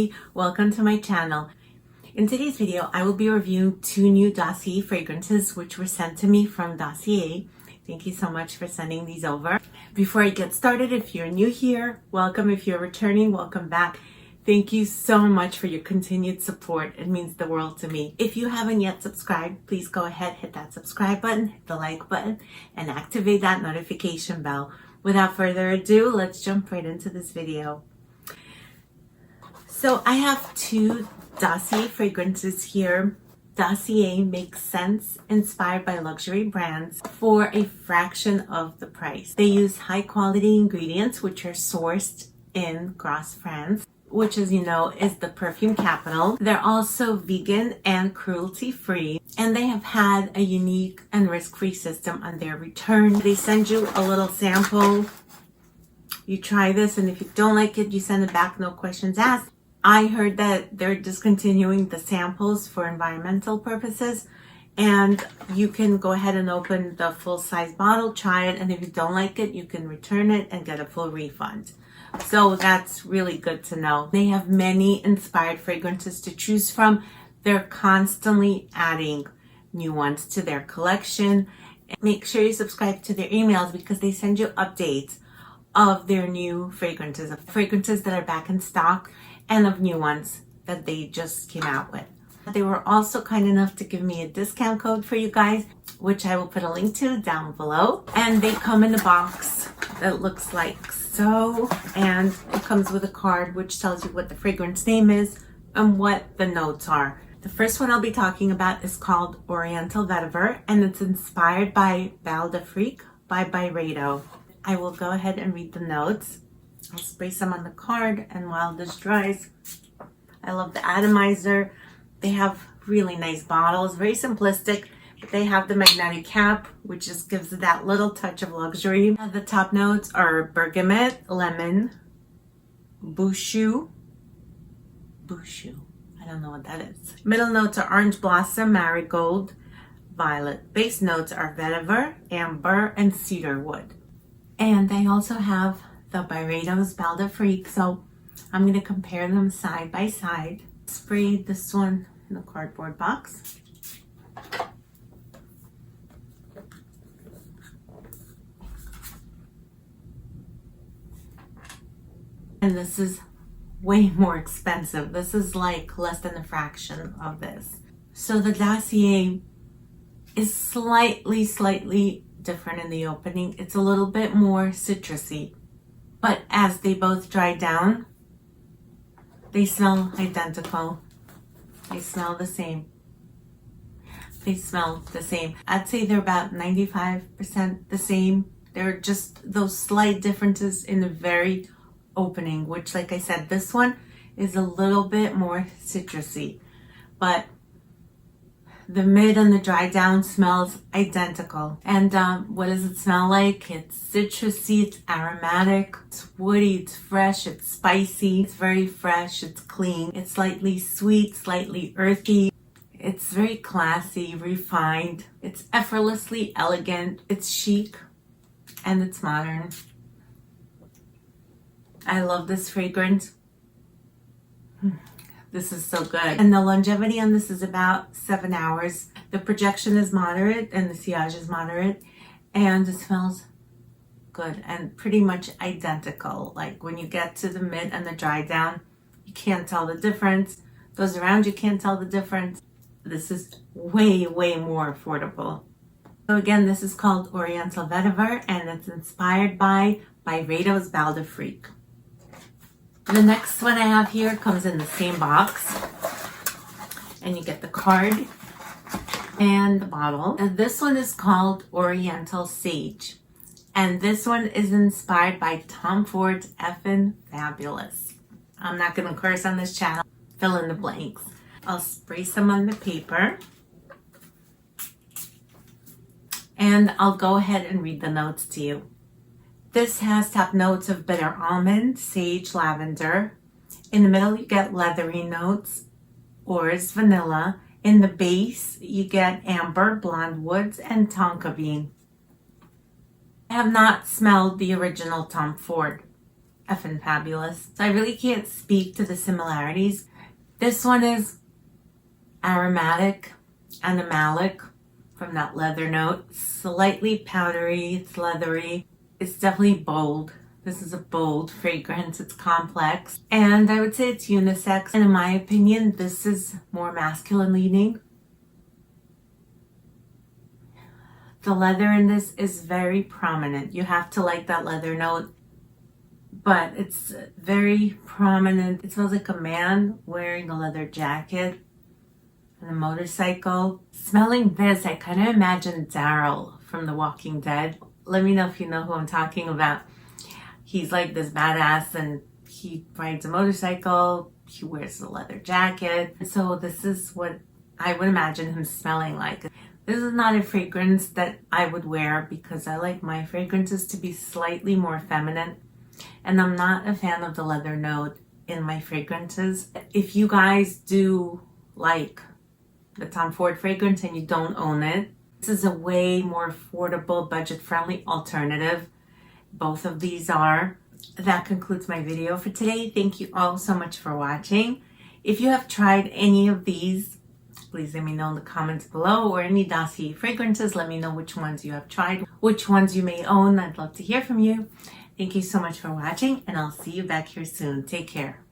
Beauty. Welcome to my channel. In today's video, I will be reviewing 2 new Dossier fragrances which were sent to me from Dossier. Thank you so much for sending these over. Before I get started, if you're new here, welcome. If you're returning, welcome back. Thank you so much for your continued support. It means the world to me. If you haven't yet subscribed, please go ahead, hit that subscribe button, hit the like button, and activate that notification bell. Without further ado, let's jump right into this video. So I have 2 Dossier fragrances here. Dossier makes sense, inspired by luxury brands for a fraction of the price. They use high quality ingredients which are sourced in Grasse, France, which, as you know, is the perfume capital. They're also vegan and cruelty free, and they have had a unique and risk-free system on their return. They send you a little sample. You try this, and if you don't like it, you send it back, no questions asked. I heard that they're discontinuing the samples for environmental purposes, and you can go ahead and open the full-size bottle, try it, and if you don't like it, you can return it and get a full refund. So that's really good to know. They have many inspired fragrances to choose from. They're constantly adding new ones to their collection. Make sure you subscribe to their emails because they send you updates of their new fragrances that are back in stock, and of new ones that they just came out with. They were also kind enough to give me a discount code for you guys, which I will put a link to down below. And they come in a box that looks like so, and it comes with a card which tells you what the fragrance name is and what the notes are. The first one I'll be talking about is called Oriental Vetiver, and it's inspired by BAL by Byredo. I will go ahead and read the notes. I'll spray some on the card, and while this dries, I love the atomizer. They have really nice bottles, very simplistic, but they have the magnetic cap, which just gives it that little touch of luxury. The top notes are bergamot, lemon, bouchou. I don't know what that is. Middle notes are orange blossom, marigold, violet. Base notes are vetiver, amber, and cedar wood. And they also have the Byredo's BAL, so I'm going to compare them side by side. Spray this one in the cardboard box. And this is way more expensive. This is like less than a fraction of this. So the Dossier is slightly different in the opening. It's a little bit more citrusy. But as they both dry down, they smell identical. They smell the same. I'd say they're about 95% the same. There are just those slight differences in the very opening, which, like I said, this one is a little bit more citrusy. But the mid and the dry down smells identical. And what does it smell like? It's citrusy, it's aromatic, it's woody, it's fresh, it's spicy, it's very fresh, it's clean, it's slightly sweet, slightly earthy. It's very classy, refined, it's effortlessly elegant, it's chic, and it's modern. I love this fragrance. This is so good. And the longevity on this is about 7 hours. The projection is moderate and the sillage is moderate. And it smells good and pretty much identical. Like when you get to the mid and the dry down, you can't tell the difference. Those around you can't tell the difference. This is way more affordable. So again, this is called Oriental Vetiver, and it's inspired by Byredo's BAL. The next one I have here comes in the same box, and you get the card and the bottle. And this one is called Oriental Sage, and this one is inspired by Tom Ford's Effin' Fabulous. I'm not going to curse on this channel. Fill in the blanks. I'll spray some on the paper, and I'll go ahead and read the notes to you. This has top notes of bitter almond, sage, lavender. In the middle, you get leathery notes, orris, vanilla. In the base, you get amber, blonde woods, and tonka bean. I have not smelled the original Tom Ford. effing fabulous. So I really can't speak to the similarities. This one is aromatic, animalic from that leather note. Slightly powdery, it's leathery. It's definitely bold. This is a bold fragrance. It's complex. And I would say it's unisex. And in my opinion, this is more masculine leaning. The leather in this is very prominent. You have to like that leather note, but it's very prominent. It smells like a man wearing a leather jacket and a motorcycle. Smelling this, I kind of imagine Daryl from The Walking Dead. Let me know if you know who I'm talking about. He's like this badass and he rides a motorcycle. He wears a leather jacket. So this is what I would imagine him smelling like. This is not a fragrance that I would wear because I like my fragrances to be slightly more feminine. And I'm not a fan of the leather note in my fragrances. If you guys do like the Tom Ford fragrance and you don't own it, this is a way more affordable, budget-friendly alternative. Both of these are. That concludes my video for today. Thank you all so much for watching. If you have tried any of these, please let me know in the comments below, or any Dossier fragrances. Let me know which ones you have tried, which ones you may own. I'd love to hear from you. Thank you so much for watching, and I'll see you back here soon. Take care.